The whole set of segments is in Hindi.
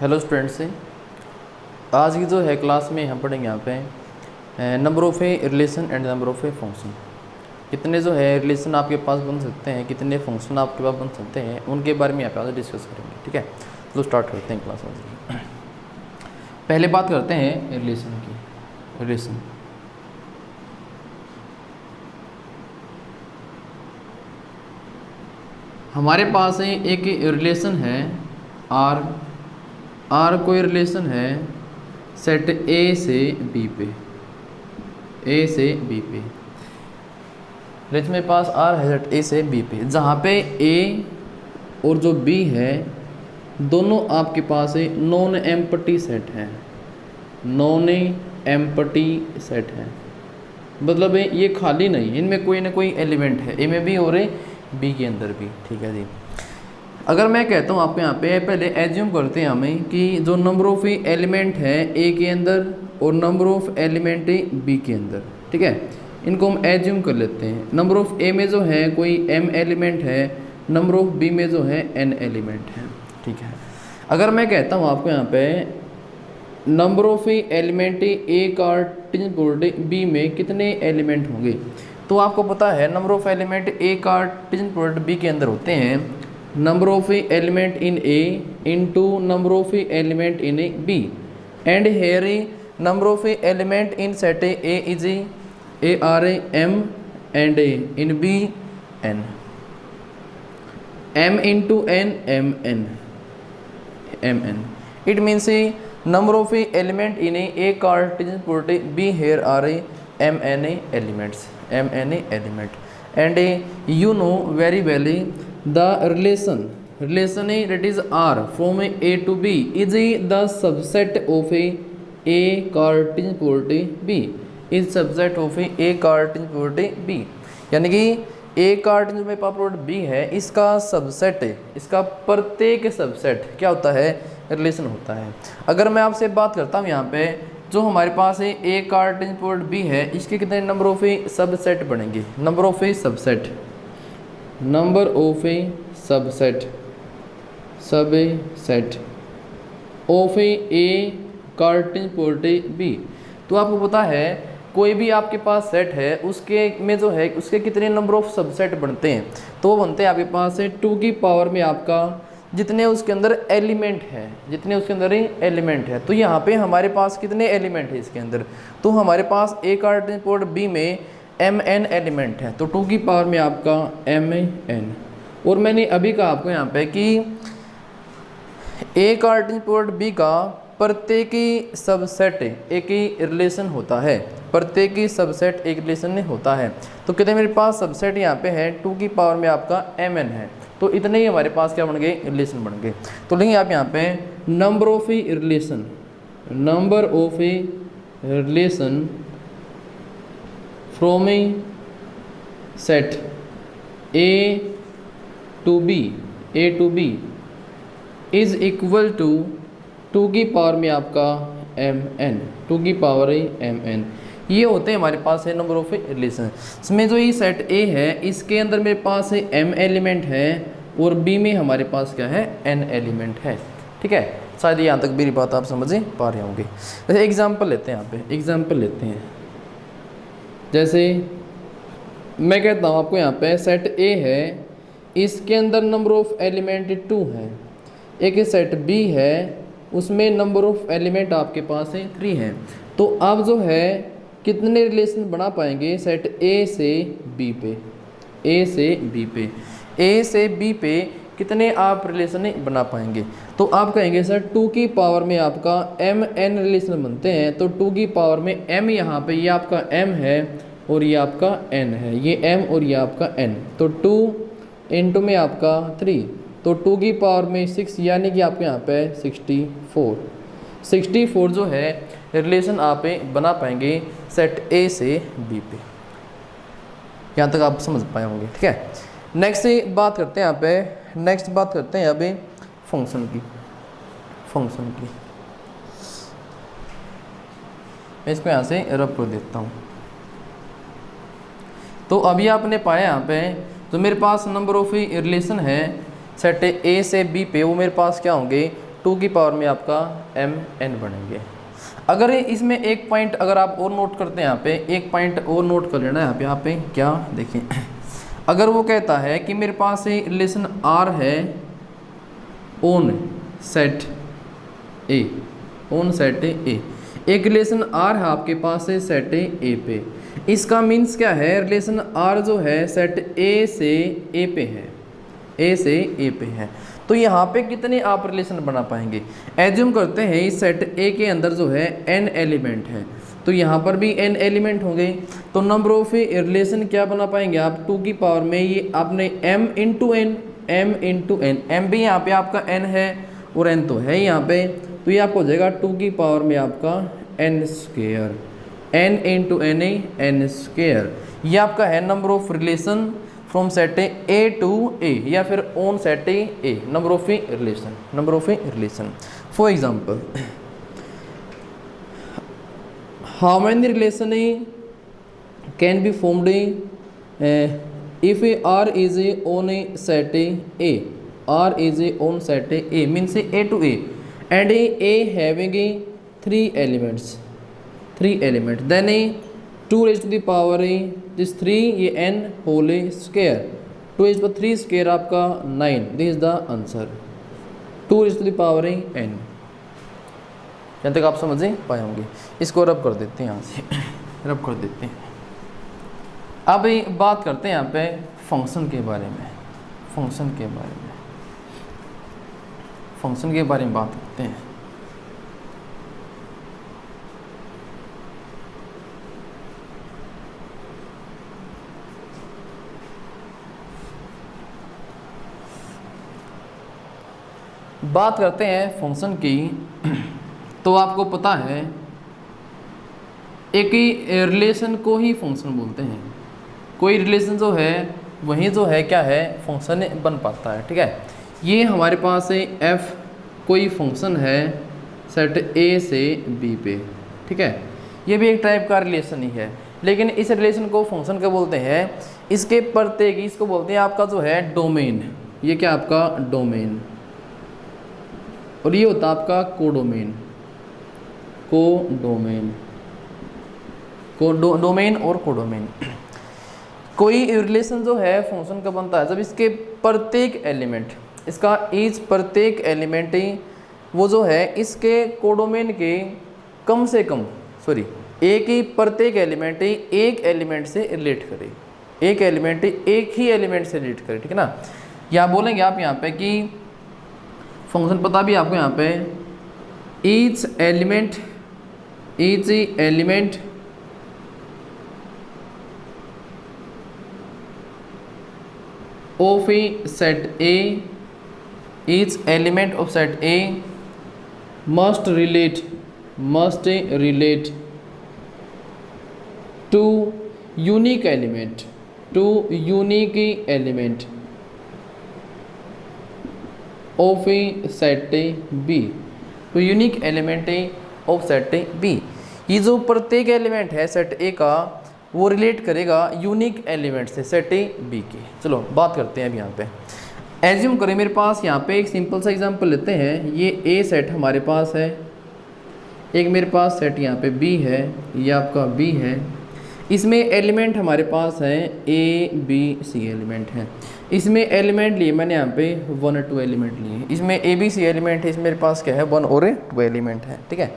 हेलो स्टूडेंट्स से आज की जो है क्लास में हम पढ़ेंगे यहाँ पे number of a relation and number of a function. कितने जो है रिलेशन आपके पास बन सकते हैं, कितने फंक्शन आपके पास बन सकते हैं, उनके बारे में यहाँ पे आज डिस्कस करेंगे। ठीक है, तो स्टार्ट करते हैं क्लास आज की। पहले बात करते हैं रिलेशन की। रिलेशन हमारे पास एक रिलेशन है आर कोई रिलेशन है सेट ए से बी पे, ए से बी पे। रिलेशन मेरे पास आर है सेट ए से बी पे, जहाँ पे ए और जो बी है दोनों आपके पास नॉन एम्प्टी सेट हैं। नॉन एम्प्टी सेट है मतलब ये खाली नहीं है, इनमें कोई ना कोई एलिमेंट है, ए में भी और बी के अंदर भी। ठीक है जी। अगर मैं कहता हूँ आपको यहाँ पे, पहले एज्यूम करते हैं हमें कि जो नंबर ऑफ एलिमेंट है ए के अंदर और नंबर ऑफ एलिमेंट बी के अंदर, ठीक है, इनको हम एज्यूम कर लेते हैं। नंबर ऑफ ए में जो है कोई m एलिमेंट है, नंबर ऑफ बी में जो है n एलिमेंट है। ठीक है, अगर मैं कहता हूँ आपको यहाँ पे number of element A Cartesian product B में कितने एलिमेंट होंगे, तो आपको पता है number of element A Cartesian product B के अंदर होते हैं number of element in A into number of element in B, and here number of element in set A is A are M and in B N, M into N MN, MN. It means number of element in A Cartesian product B here are MN elements, MN element, and you know very well the relation that is R from A to B is the subset of A Cartesian product B, is subset of A Cartesian product B। यानी कि A Cartesian में प्रोडक्ट B है, इसका सबसेट, इसका प्रत्येक सबसेट क्या होता है, रिलेशन होता है। अगर मैं आपसे बात करता हूँ यहाँ पे जो हमारे पास है A Cartesian प्रोडक्ट B है, इसके कितने नंबर ऑफ सबसेट बनेंगे, number of subset, number of subset, subset of A Cartesian product B. तो आपको पता है कोई भी आपके पास सेट है उसके में जो है उसके कितने नंबर ऑफ सबसेट बनते हैं, तो वो बनते हैं आपके पास 2 की पावर में आपका जितने उसके अंदर एलिमेंट है, जितने उसके अंदर एलिमेंट है। तो यहाँ पे हमारे पास कितने एलिमेंट है इसके अंदर, तो हमारे पास ए कार्टेशियन प्रोडक्ट बी में mn एलिमेंट है, तो 2 की पावर में आपका mn। और मैंने अभी कहा आपको यहाँ पे कि ए कार्टेशियन प्रोडक्ट बी का प्रत्येक ही सबसेट एक ही रिलेशन होता है, प्रत्येक ही सबसेट एक रिलेशन में होता है। तो कितने मेरे पास सबसेट यहाँ पे है, 2 की पावर में आपका mn है, तो इतने ही हमारे पास क्या बन गए, रिलेशन बन गए। तो लेंगे आप यहाँ पे number of a relation, number of a relation from a set A to B, A to B is equal to 2 की पावर में आपका mn, 2 की पावर mn। ये होते हैं हमारे पास है नंबर ऑफ रिलेशन। इसमें जो ये सेट A है इसके अंदर मेरे पास है m एलिमेंट है और B में हमारे पास क्या है, n एलिमेंट है। ठीक है, शायद यहाँ तक मेरी बात आप समझ पा रहे होंगे। जैसे एग्जाम्पल लेते हैं, यहाँ पे एग्जाम्पल लेते हैं। जैसे मैं कहता हूँ आपको यहाँ पे सेट A है, इसके अंदर नंबर ऑफ एलिमेंट 2 है। एक सेट B है उसमें नंबर ऑफ एलिमेंट आपके पास है 3 हैं। तो आप जो है कितने रिलेशन बना पाएंगे सेट A से B पे, A से B पे, A से B पे कितने आप रिलेशन बना पाएंगे, तो आप कहेंगे सर 2 की पावर में आपका mn रिलेशन बनते हैं। तो 2 की पावर में m यहाँ पे ये आपका m है और ये आपका n है, ये m और ये आपका n, तो 2 इंटू में आपका 3, तो 2 की पावर में 6 यानी कि आपके यहाँ पे 64 जो है रिलेशन आप बना पाएंगे सेट A से B पे। यहाँ तक आप समझ पाए होंगे। ठीक है, नेक्स्ट बात करते हैं यहाँ पे, नेक्स्ट बात करते हैं अभी फंक्शन की। फंक्शन की मैं इसको यहाँ से रब कर देता हूँ। तो अभी आपने पाया यहाँ पे जो मेरे पास नंबर ऑफ रिलेशन है सेट ए से बी पे, वो मेरे पास क्या होंगे 2 की पावर में आपका mn बनेंगे। अगर इसमें एक पॉइंट अगर आप और नोट करते हैं यहाँ पे, एक पॉइंट और नोट कर लेना यहाँ पे क्या देखिए, अगर वो कहता है कि मेरे पास रिलेशन R है on set A, on set ए, एक रिलेशन R है आपके पास है सेट ए पे, इसका मीन्स क्या है, रिलेशन R जो है सेट ए से ए पे है, ए से ए पे है। तो यहाँ पे कितने आप रिलेशन बना पाएंगे, एज्यूम करते हैं इस सेट ए के अंदर जो है n एलिमेंट है, तो यहाँ पर भी n एलिमेंट होंगे, तो नंबर ऑफ रिलेशन क्या बना पाएंगे आप 2 की पावर में, ये आपने m इंटू एन, m भी यहाँ पे आपका n है और n तो है यहाँ पे, तो ये आपको हो जाएगा 2 की पावर में आपका n square, n into n square. ये आपका है number of relation from set A to A, या फिर on set A, number of relation, number of relation. For example, how many relation can be formed if R is on set A, R is on set A means A to A, and A having 3 elements, 3 elements, then 2 raised to the power this 3 ये n whole square, 2 raised to 3 square आपका 9, this is the answer, 2 raised to the power n। यहाँ तक आप समझ पाए होंगे। इसको रब कर देते हैं, यहाँ से रब कर देते हैं। अब बात करते हैं यहाँ पे फंक्शन के बारे में, फंक्शन के बारे में, फंक्शन के बारे में बात करते हैं। बात करते हैं फंक्शन की, तो आपको पता है एक ही रिलेशन को ही फंक्शन बोलते हैं, कोई रिलेशन जो है वही जो है क्या है फंक्शन बन पाता है, ठीक है। ये हमारे पास है f कोई फंक्शन है सेट ए से बी पे, ठीक है, ये भी एक टाइप का रिलेशन ही है, लेकिन इस रिलेशन को फंक्शन क्या बोलते हैं, इसके प्रत्येक इसको बोलते हैं आपका जो है डोमेन, ये क्या आपका डोमेन, और ये होता है आपका कोडोमेन, डोमेन और कोडोमेन। कोई रिलेशन जो है फंक्शन का बनता है जब इसके प्रत्येक एलिमेंट, इसका ईच प्रत्येक एलिमेंट वो जो है इसके कोडोमेन के कम से कम एक ही प्रत्येक एलिमेंट एक एलिमेंट से रिलेट करे, एक एलिमेंट एक ही एलिमेंट से रिलेट करे, ठीक है ना। यहाँ बोलेंगे आप यहाँ पे कि फंक्शन पता भी आपको यहाँ पे each element of set A, each element of set A must relate to unique element of set B, तो unique element of set B, ये जो प्रत्येक एलिमेंट है सेट ए का वो रिलेट करेगा यूनिक एलिमेंट से सेट बी के। चलो बात करते हैं अब यहाँ पे, एज्यूम करें मेरे पास यहाँ पे एक सिंपल सा एग्जांपल लेते हैं, ये ए सेट हमारे पास है, एक मेरे पास सेट यहाँ पे बी है, ये आपका बी है, इसमें एलिमेंट हमारे पास है ए बी सी एलिमेंट हैं, इसमें एलिमेंट लिए मैंने यहाँ पे 1 और 2 एलिमेंट लिए, इसमें ए बी सी एलिमेंट है, इसमें मेरे पास क्या है 1 और 2 एलिमेंट है, ठीक है।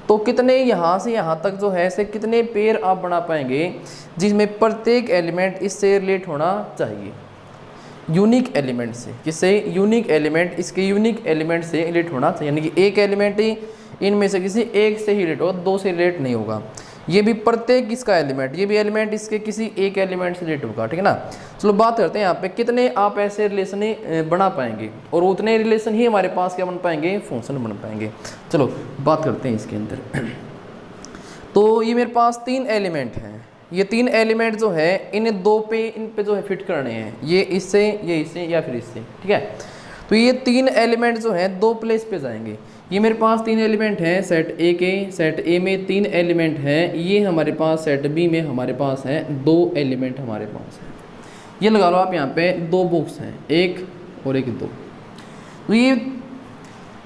तो कितने यहाँ से यहाँ तक जो है ऐसे कितने पेयर आप बना पाएंगे जिसमें प्रत्येक एलिमेंट इससे रिलेट होना चाहिए यूनिक एलिमेंट से, किससे यूनिक एलिमेंट, इसके यूनिक एलिमेंट से रिलेट होना चाहिए, यानी कि एक एलिमेंट ही इनमें से किसी एक से ही रिलेट होगा, 2 से रिलेट नहीं होगा। ये भी प्रत्येक इसका एलिमेंट, ये भी एलिमेंट इसके किसी एक एलिमेंट से रिलेट होगा, ठीक है ना। चलो बात करते हैं यहाँ पे कितने आप ऐसे रिलेशन बना पाएंगे, और उतने रिलेशन ही हमारे पास क्या बन पाएंगे, फंक्शन बन पाएंगे। चलो बात करते हैं इसके अंदर। तो ये मेरे पास 3 एलिमेंट हैं, ये 3 एलिमेंट जो है इन पे जो है फिट करने हैं, ये इससे या फिर इससे, ठीक है। तो ये 3 एलिमेंट जो है 2 प्लेस पे जाएंगे, ये मेरे पास 3 एलिमेंट हैं सेट ए के, सेट ए में 3 एलिमेंट हैं, ये हमारे पास सेट बी में हमारे पास है 2 एलिमेंट हमारे पास है, ये लगा लो आप यहाँ पे 2 बॉक्स हैं, 1 और 1 2। तो ये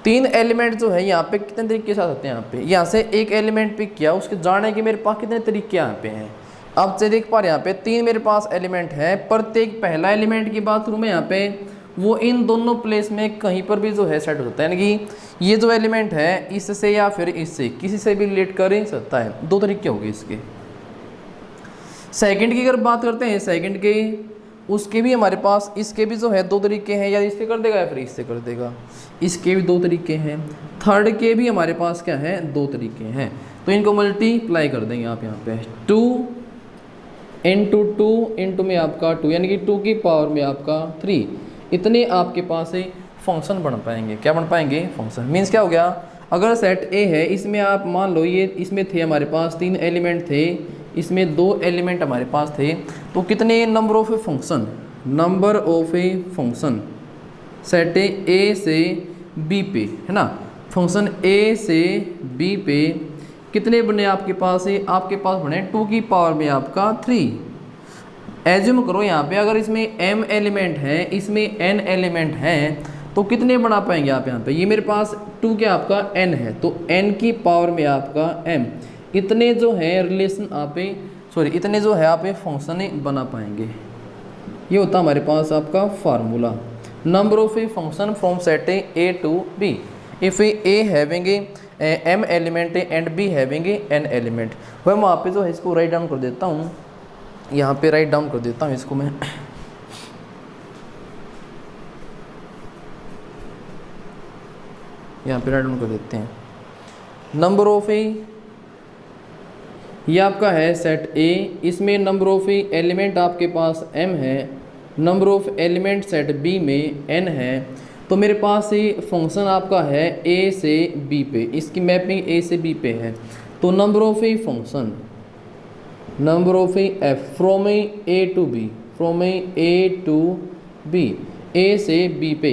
3 एलिमेंट जो है यहाँ पे कितने तरीके से आ सकते हैं, यहाँ से एक एलिमेंट पिक किया, उसके जाने के मेरे पास कितने तरीके यहाँ पे हैं। अब से देख पा रहे हैं यहाँ पे 3 मेरे पास एलिमेंट है, प्रत्येक पहला एलिमेंट की बात करूँ मैं यहाँ पे, वो इन दोनों प्लेस में कहीं पर भी जो है सेट हो सकता है, यानी कि ये जो एलिमेंट है इससे या फिर इससे किसी से भी रिलेट कर ही सकता है। 2 तरीके हो गए इसके। सेकंड की अगर बात करते हैं, सेकंड के उसके भी हमारे पास, इसके भी जो है 2 तरीके हैं, या इससे कर देगा या फिर इससे कर देगा, इसके भी 2 तरीके हैं। थर्ड के भी हमारे पास क्या है, 2 तरीके हैं। तो इनको मल्टीप्लाई कर देंगे आप यहाँ पे 2 इंटू 2 इंटू में आपका 2, यानी कि 2 की पावर में आपका 3, इतने आपके पास ही फंक्शन बन पाएंगे। क्या बन पाएंगे, फंक्शन। मीन्स क्या हो गया, अगर सेट ए है, इसमें आप मान लो ये इसमें थे हमारे पास 3 एलिमेंट थे, इसमें 2 एलिमेंट हमारे पास थे, तो कितने number of a function, number of a function set ए से बी पे, है ना, फंक्शन ए से बी पे कितने बने आपके पास है, आपके पास बने 2 की पावर में आपका 3। एज्यूम करो यहाँ पे अगर इसमें m एलिमेंट है, इसमें n एलिमेंट हैं, तो कितने बना पाएंगे आप यहाँ पे, ये मेरे पास 2 क्या आपका n है, तो n की पावर में आपका m, इतने जो है रिलेशन आप इतने जो है आप फंक्शन बना पाएंगे। ये होता हमारे पास आपका formula, number of a function from set A to B if A having m element and b having n element. वह मैं वहाँ पे जो है इसको राइट डाउन कर देता हूँ, यहाँ पे राइट डाउन कर देता हूँ इसको मैं। यहाँ पे राइट डाउन कर देते हैं, नंबर ऑफ ए, ये आपका है सेट ए, इसमें नंबर ऑफ एलिमेंट आपके पास m है, number of element set b में n है, तो मेरे पास ये फंक्शन आपका है a से b पे, इसकी मैपिंग a से b पे है, तो number of a function, number of f from a to b, from a to b, a से b पे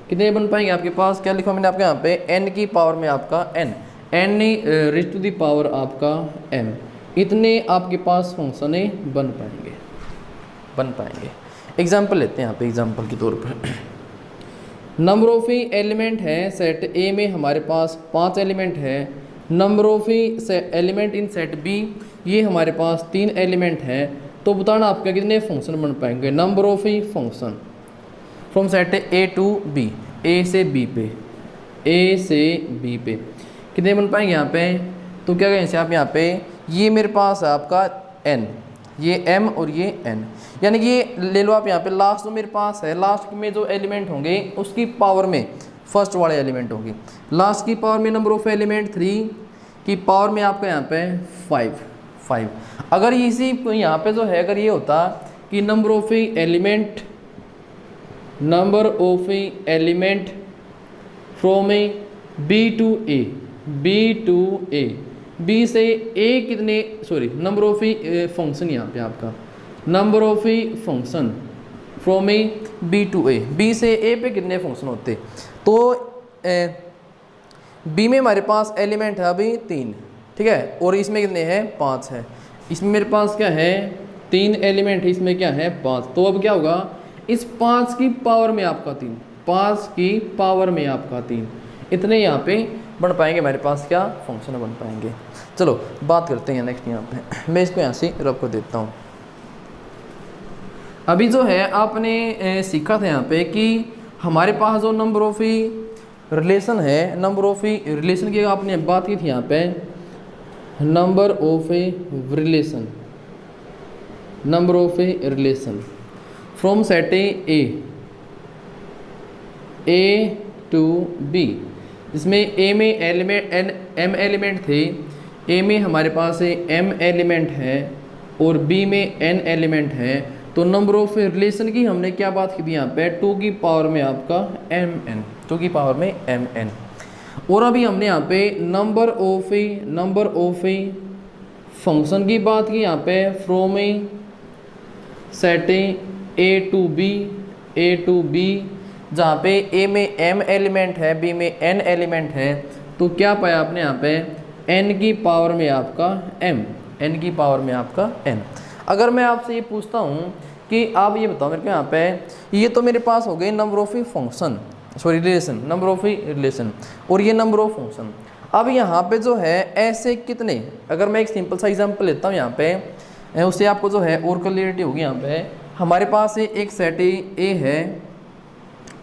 कितने बन पाएंगे आपके पास, क्या लिखा मैंने आपके यहाँ पे, n की पावर में आपका n raise to the power आपका m, इतने आपके पास फंक्शन बन पाएंगे। एग्जाम्पल लेते हैं यहाँ पे, एग्जाम्पल के तौर पर नंबर ऑफ एलिमेंट है सेट ए में हमारे पास 5 एलिमेंट है, number of element in set B, ये हमारे पास 3 एलिमेंट हैं, तो बताना आपका कितने फंक्शन बन पाएंगे, number of function from set A to B, A से बी पे, ए से बी पे कितने बन पाएंगे यहाँ पे, तो क्या कहें आप यहाँ पे, ये मेरे पास है आपका n, ये m और ये n, यानी कि ये ले लो आप यहाँ पे लास्ट जो मेरे पास है, लास्ट में जो एलिमेंट होंगे उसकी पावर में फर्स्ट वाले एलिमेंट होंगे, लास्ट की पावर में नंबर ऑफ एलिमेंट 3 की पावर में आपका यहाँ पे 5। अगर इसी यहाँ पे जो है अगर ये होता कि number of element from B to A, B से ए कितने, नंबर ऑफ फंक्शन यहाँ पे आपका, number of function from B to A, B से ए पे कितने फंक्शन होते, तो बी में हमारे पास एलिमेंट है अभी 3, ठीक है, और इसमें कितने हैं 5 है, इसमें मेरे पास क्या है 3 एलिमेंट है, इसमें क्या है 5, तो अब क्या होगा, इस 5 की पावर में आपका 3, 5 की पावर में आपका 3, इतने यहाँ पे बन पाएंगे हमारे पास, क्या फंक्शन बन पाएंगे। चलो बात करते हैं नेक्स्ट यहाँ पे, मैं इसको यहाँ से रब कर देता हूँ। अभी जो है आपने सीखा था यहाँ पे कि हमारे पास जो नंबर ऑफ रिलेशन है, नंबर ऑफ रिलेशन की आपने बात की थी यहाँ पे, number of relation from set A to B, इसमें ए में m एलिमेंट थे, ए में हमारे पास m एलिमेंट है और b में n एलिमेंट है, तो नंबर ऑफ रिलेशन की हमने क्या बात की थी यहाँ पे, 2 की पावर में आपका mn, 2 की पावर में mn। और अभी हमने यहाँ पे नंबर ऑफ फंक्शन की बात की यहाँ पे, from set A to B, जहाँ पे a में m एलिमेंट है, b में n एलिमेंट है, तो क्या पाया आपने यहाँ पे, n की पावर में आपका m, n की पावर में आपका n। अगर मैं आपसे ये पूछता हूँ कि आप ये बताओ मेरे को यहाँ पे, ये तो मेरे पास हो गए number of function, sorry relation, number of relation, और ये नंबर ऑफ फंक्शन। अब यहाँ पे जो है ऐसे कितने, अगर मैं एक सिंपल सा एग्जांपल लेता हूँ यहाँ पे, उससे आपको जो है और क्लियरिटी होगी। यहाँ पे हमारे पास एक सेट ए है,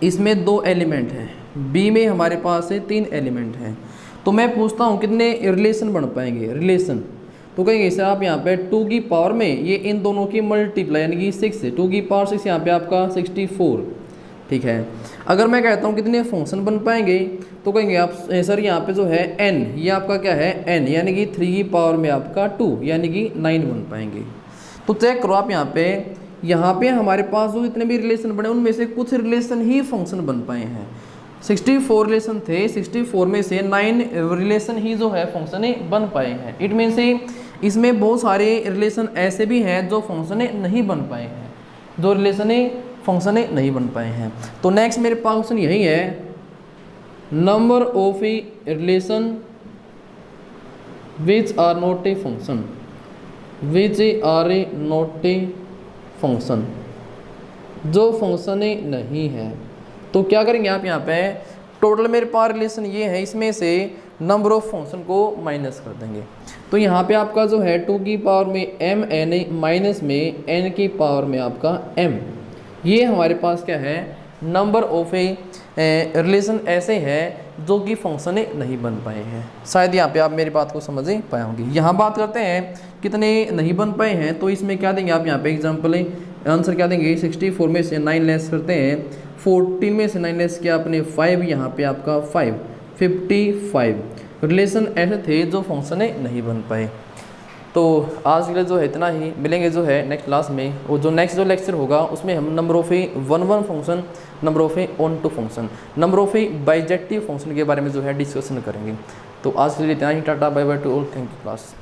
इसमें 2 एलिमेंट हैं, बी में हमारे पास 3 एलिमेंट हैं। तो मैं पूछता हूँ कितने रिलेशन बन पाएंगे, रिलेशन। तो कहेंगे सर आप यहाँ पे 2 की पावर में ये इन दोनों की मल्टीप्लाई यानी कि 6 है, 2 की पावर 6 यहाँ पे आपका 64, ठीक है। अगर मैं कहता हूँ कितने फंक्शन बन पाएंगे, तो कहेंगे आप सर यहाँ पे जो है n, ये आपका क्या है n, यानी कि 3 की पावर में आपका 2 यानी कि 9 बन पाएंगे। तो चेक करो आप यहाँ पे हमारे पास जो इतने भी रिलेशन बने उनमें से कुछ रिलेशन ही फंक्शन बन पाए हैं। 64 रिलेशन थे, 64 में से 9 रिलेशन ही जो है फंक्शन बन पाए हैं। इट मीन से इसमें बहुत सारे रिलेशन ऐसे भी हैं जो फंक्शन नहीं बन पाए हैं, जो रिलेशन फंक्शन नहीं बन पाए हैं। तो नेक्स्ट मेरे पास क्वेश्चन यही है, number of a relation which are not a function, which are a not a function, जो फंक्शन नहीं है। तो क्या करेंगे आप यहाँ पे, टोटल मेरे पास रिलेशन ये है, इसमें से नंबर ऑफ फंक्शन को माइनस कर देंगे। तो यहाँ पे आपका जो है 2 की पावर में m n माइनस में n की पावर में आपका m, ये हमारे पास क्या है, नंबर ऑफ ए रिलेशन ऐसे हैं जो कि फंक्शन नहीं बन पाए हैं। शायद यहाँ पे आप मेरी बात को समझ पाए होंगे। यहाँ बात करते हैं कितने नहीं बन पाए हैं, तो इसमें क्या देंगे आप यहाँ पे एग्जांपल आंसर क्या देंगे, 64 में से 9 लेस करते हैं, 14 में से 9 लेस किया आपने 5, यहाँ पे आपका 5, 55 रिलेशन ऐसे थे जो फंक्शन नहीं बन पाए। तो आज के लिए जो है इतना ही, मिलेंगे जो है नेक्स्ट क्लास में, और जो नेक्स्ट जो लेक्चर होगा उसमें हम number of a 1 function, number of a onto function, number of a bijective function के बारे में जो है डिस्कशन करेंगे। तो आज के लिए इतना ही, tata bye bye to all, thank you class.